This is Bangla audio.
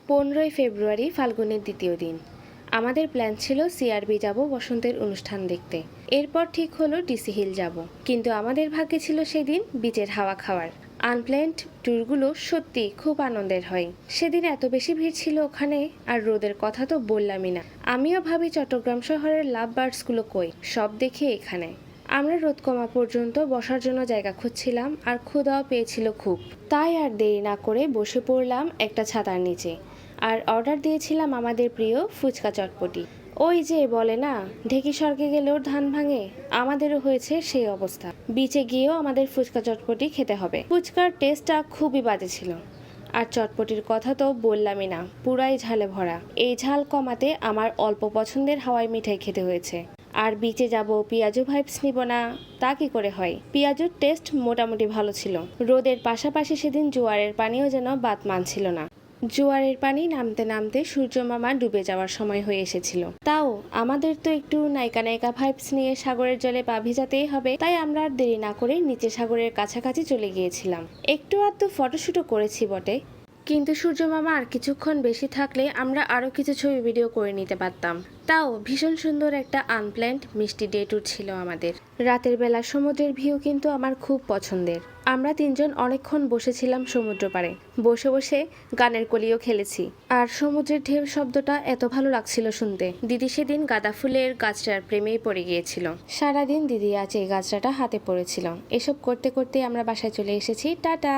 15ই ফেব্রুয়ারি ফাল্গুনের দ্বিতীয় দিন। আমাদের প্ল্যান ছিল সিআরবি যাব বসন্তের অনুষ্ঠান দেখতে। এরপর ঠিক হলো ডিসি হিল যাব, কিন্তু আমাদের ভাগ্যে ছিল সেদিন বিচের হাওয়া খাওয়ার। আনপ্ল্যান্ড ট্যুরগুলো সত্যি খুব আনন্দের হয়। সেদিন এত বেশি ভিড় ছিল ওখানে, আর রোদের কথা তো বললামই না। আমিও ভাবি চট্টগ্রাম শহরের লাভ বার্ডসগুলো কই, সব দেখি এখানে। আমরা রোদ কমা পর্যন্ত বসার জন্য জায়গা খুঁজছিলাম, আর ক্ষুধাও পেয়েছিল খুব। তাই আর দেরি না করে বসে পড়লাম একটা ছাতার নিচে, আর অর্ডার দিয়েছিলাম আমাদের প্রিয় ফুচকা চটপটি। ওই যে বলে না, ঢেকি স্বর্গে গেলেও ধান ভাঙে, আমাদেরও হয়েছে সেই অবস্থা। বিচে গিয়েও আমাদের ফুচকা চটপটি খেতে হবে। ফুচকার টেস্টটা খুবই বাজে ছিল, আর চটপটির কথা তো বললামই না, পুরাই ঝালে ভরা। এই ঝাল কমাতে আমার অল্প পছন্দের হাওয়াই মিঠাই খেতে হয়েছে। আর বিচে যাব, পিয়াজু ভাইবস নিব না, তা কি করে হয়। পিয়াজুর টেস্ট মোটামুটি ভালো ছিল। রোদের পাশাপাশি সেদিন জোয়ারের পানিও যেন বাদ মানছিল না। জোয়ারের পানি নামতে নামতে সূর্য মামা ডুবে যাওয়ার সময় হয়ে এসেছিল। তাও আমাদের তো একটু নায়িকা নায়িকা ভাইবস নিয়ে সাগরের জলে পা ভিজাতেই হবে, তাই আমরা আর দেরি না করে নিচে সাগরের কাছাকাছি চলে গিয়েছিলাম। একটু আধটু ফটোশুটও করেছি বটে, কিন্তু সূর্য মামা আর কিছুক্ষণ বেশি থাকলে আমরা আরও কিছু ছবি ভিডিও করে নিতে পারতাম। তাও ভীষণ সুন্দর একটা আনপ্ল্যান্ড মিষ্টি ডে ট্যুর ছিল আমাদের। রাতের বেলা সমুদ্রের ভিউ কিন্তু আমার খুব পছন্দের। আমরা তিনজন অনেকক্ষণ বসেছিলাম সমুদ্র পাড়ে, বসে বসে গানের কলিও খেলেছি। আর সমুদ্রের ঢেউ শব্দটা এত ভালো লাগছিল শুনতে। দিদি সেদিন গাঁদা ফুলের গাছটার প্রেমেই পড়ে গিয়েছিল। সারাদিন দিদি আজ এই গাছটাটা হাতে পড়েছিল। এসব করতে করতে আমরা বাসায় চলে এসেছি। টাটা।